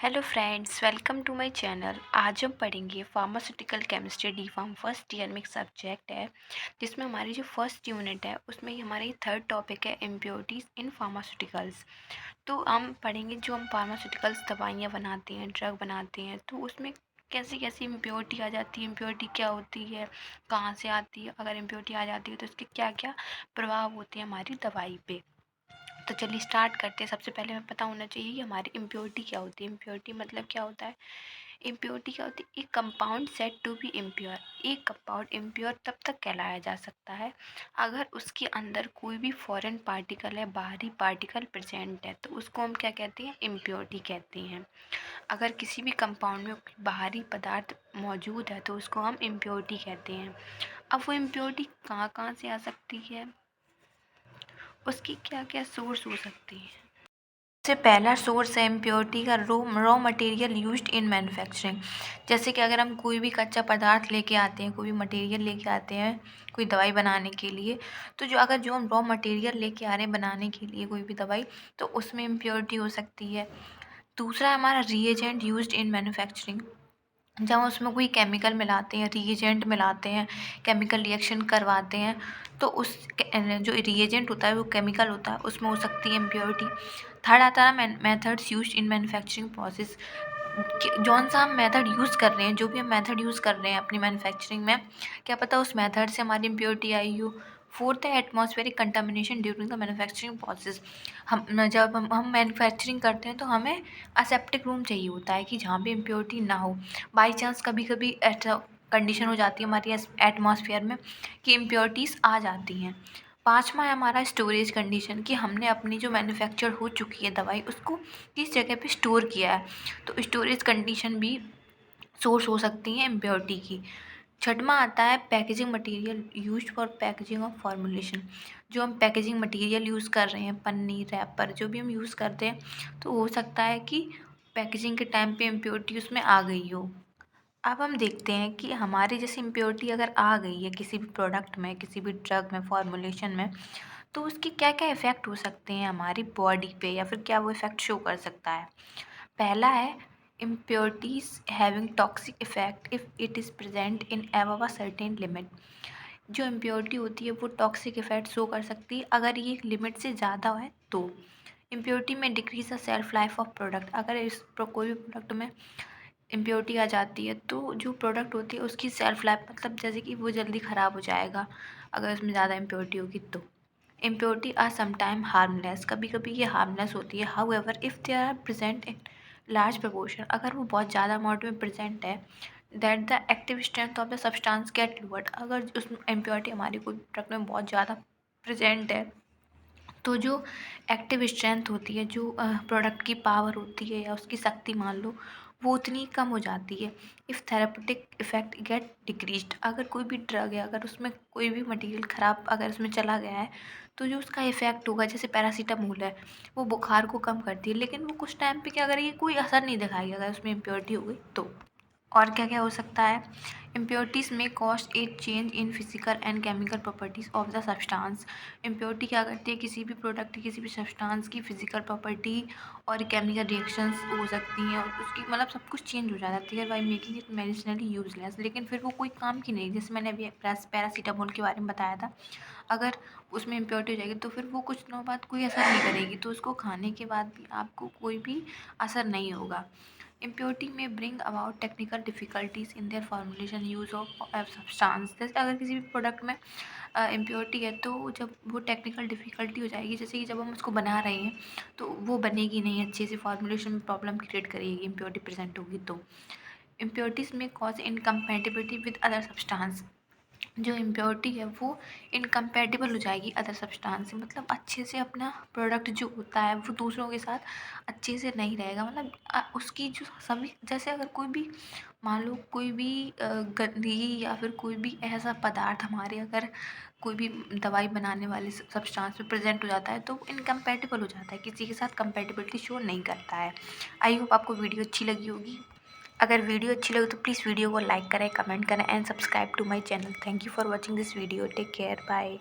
Hello friends, welcome to my channel. आज हम पढ़ेंगे pharmaceutical chemistry D pharm first year में एक सब्जेक्ट है जिसमें हमारी जो फर्स्ट यूनिट है उसमें हमारी थर्ड टॉपिक है इम्प्योरिटीज़ इन फार्मास्यूटिकल्स। तो हम पढ़ेंगे जो हम फार्मास्यूटिकल्स दवाइयाँ बनाते हैं, ड्रग बनाते हैं, तो उसमें कैसी कैसी इम्प्योरिटी आ जाती है, इम्प्योरिटी क्या होती है, कहाँ से आती है, अगर इम्प्योरिटी आ जाती है तो इसके क्या क्या प्रभाव होते हैं हमारी दवाई पे। तो चलिए स्टार्ट करते हैं। सबसे पहले हमें पता होना चाहिए कि हमारी इम्प्योरिटी क्या होती है। इम्प्योरिटी मतलब क्या होता है? इम्प्योरिटी क्या होती है? एक compound set to be impure. एक कंपाउंड इम्प्योर तब तक कहलाया जा सकता है अगर उसके अंदर कोई भी फॉरेन पार्टिकल है, बाहरी पार्टिकल प्रेजेंट है, तो उसको हम क्या कहते हैं? इम्प्योरिटी कहते हैं। अगर किसी भी कंपाउंड में बाहरी पदार्थ मौजूद है तो उसको हम इम्प्योरिटी कहते हैं। अब वो इम्प्योरिटी कहाँ कहाँ से आ सकती है, उसकी क्या क्या सोर्स हो सकती है। सबसे पहला सोर्स है इम्प्योरिटी का raw material used in manufacturing. जैसे कि अगर हम कोई भी कच्चा पदार्थ लेके आते हैं, कोई भी मटेरियल लेके आते हैं कोई दवाई बनाने के लिए, तो जो हम रॉ मटेरियल लेके आ रहे हैं बनाने के लिए कोई भी दवाई, तो उसमें इम्प्योरिटी हो सकती है। दूसरा है हमारा रीएजेंट यूज्ड इन मैन्युफैक्चरिंग। जब हम उसमें कोई केमिकल मिलाते हैं, रीएजेंट मिलाते हैं, केमिकल रिएक्शन करवाते हैं, तो उस जो रिएजेंट होता है, वो केमिकल होता है, उसमें हो सकती है इम्प्योरिटी। थर्ड आता है methods used in manufacturing process. जौन सा हम मेथड यूज़ कर रहे हैं, जो भी हम मेथड यूज़ कर रहे हैं अपनी मैन्युफैक्चरिंग में, क्या पता उस मेथड से हमारी इम्प्योरिटी आई हो। फोर्थ है atmospheric contamination during the manufacturing process. जब हम मैन्युफैक्चरिंग करते हैं तो हमें असेप्टिक रूम चाहिए होता है कि जहाँ पे इम्प्योरिटी ना हो। बाई चांस कभी कभी ऐसा कंडीशन हो जाती है हमारी एटमॉस्फेयर में कि इम्प्योरिटीज़ आ जाती हैं। पाँचवा है हमारा स्टोरेज कंडीशन, कि हमने अपनी जो मैन्युफैक्चर हो चुकी है दवाई उसको किस जगह पे स्टोर किया है, तो स्टोरेज कंडीशन भी सोर्स हो सकती है इम्प्योरिटी की। छठवां आता है packaging material used for packaging of formulation. जो हम पैकेजिंग मटेरियल यूज़ कर रहे हैं, पन्नी, रैपर, जो भी हम यूज़ करते हैं, तो हो सकता है कि पैकेजिंग के टाइम पे इम्प्योरिटी उसमें आ गई हो। अब हम देखते हैं कि हमारी जैसे इम्प्योरिटी अगर आ गई है किसी भी प्रोडक्ट में, किसी भी ड्रग में, फॉर्मुलेशन में, तो उसके क्या क्या इफ़ेक्ट हो सकते हैं हमारी बॉडी पे, या फिर क्या वो इफ़ेक्ट शो कर सकता है। पहला है impurities having toxic effect if it is present in above a certain limit। जो इम्प्योरिटी होती है वो टॉक्सिक इफेक्ट शो कर सकती है अगर ये लिमिट से ज़्यादा है तो। इम्प्योरिटी में decrease the self life of product. अगर कोई भी प्रोडक्ट में इम्प्योरिटी आ जाती है तो जो प्रोडक्ट होती है उसकी सेल्फ लाइफ, मतलब जैसे कि वो जल्दी ख़राब हो जाएगा अगर उसमें ज़्यादा इम्प्योरिटी होगी तो। Impurity are sometime harmless. कभी कभी ये हार्मलेस होती है। However if they are present in large proportion, अगर वो बहुत ज़्यादा अमाउंट में प्रेजेंट है, that the active strength of the substance get lowered. अगर उस इम्प्योरिटी हमारी कोई प्रोडक्ट में बहुत ज़्यादा प्रेजेंट है तो जो एक्टिव स्ट्रेंथ होती है, जो प्रोडक्ट की पावर होती है या उसकी शक्ति मान लो, वो उतनी कम हो जाती है। If therapeutic effect get decreased. अगर कोई भी ड्रग है, अगर उसमें कोई भी मटेरियल ख़राब अगर उसमें चला गया है, तो जो उसका इफ़ेक्ट होगा, जैसे पैरासीटामोल है, वो बुखार को कम करती है, लेकिन वो कुछ टाइम पे क्या करेगी, कोई असर नहीं दिखाएगी अगर उसमें इम्प्योरिटी हो गई तो। और क्या क्या हो सकता है? इम्प्योरिटीज़ में cause A change in physical and chemical properties of the substance. Impurity क्या करती है, किसी भी प्रोडक्ट की, किसी भी सब्सटेंस की फिजिकल प्रॉपर्टी और केमिकल रिएक्शंस हो सकती हैं, और उसकी मतलब सब कुछ चेंज हो जाती है by making it medicinally useless. लेकिन फिर वो कोई काम की नहीं। जैसे मैंने अभी पैरासीटामोल के बारे में बताया था, अगर उसमें इम्प्योरिटी हो जाएगी तो फिर वो कुछ दिनों बाद कोई असर नहीं करेगी, तो उसको खाने के बाद भी आपको कोई भी असर नहीं होगा। इम्प्योरिटी में bring about technical difficulties in their formulation use of substance. जैसे अगर किसी भी प्रोडक्ट में इम्प्योरिटी है तो जब वो टेक्निकल डिफ़िकल्टी हो जाएगी, जैसे कि जब हम उसको बना रहे हैं तो वो बनेगी नहीं अच्छे से, फॉर्मुलेशन में प्रॉब्लम क्रिएट करेगी इम्प्योरिटी प्रेजेंट होगी तो। इम्प्योरिटीज़ में cause incompatibility with other substance. जो इम्प्योरिटी है वो इनकम्पैटिबल हो जाएगी अदर सब्सटेंस से, मतलब अच्छे से अपना प्रोडक्ट जो होता है वो दूसरों के साथ अच्छे से नहीं रहेगा। मतलब उसकी जो सभी, जैसे अगर कोई भी मान लो कोई भी गंदगी या फिर कोई भी ऐसा पदार्थ हमारे अगर कोई भी दवाई बनाने वाले सब्सटेंस में प्रेजेंट हो जाता है तो वो इनकम्पैटिबल हो जाता है, किसी के साथ कंपैटिबिलिटी शो नहीं करता है। आई होप आपको वीडियो अच्छी लगी होगी। अगर वीडियो अच्छी लगे तो प्लीज़ वीडियो को लाइक करें, कमेंट करें and subscribe to my channel. Thank you for watching this video. Take care, bye.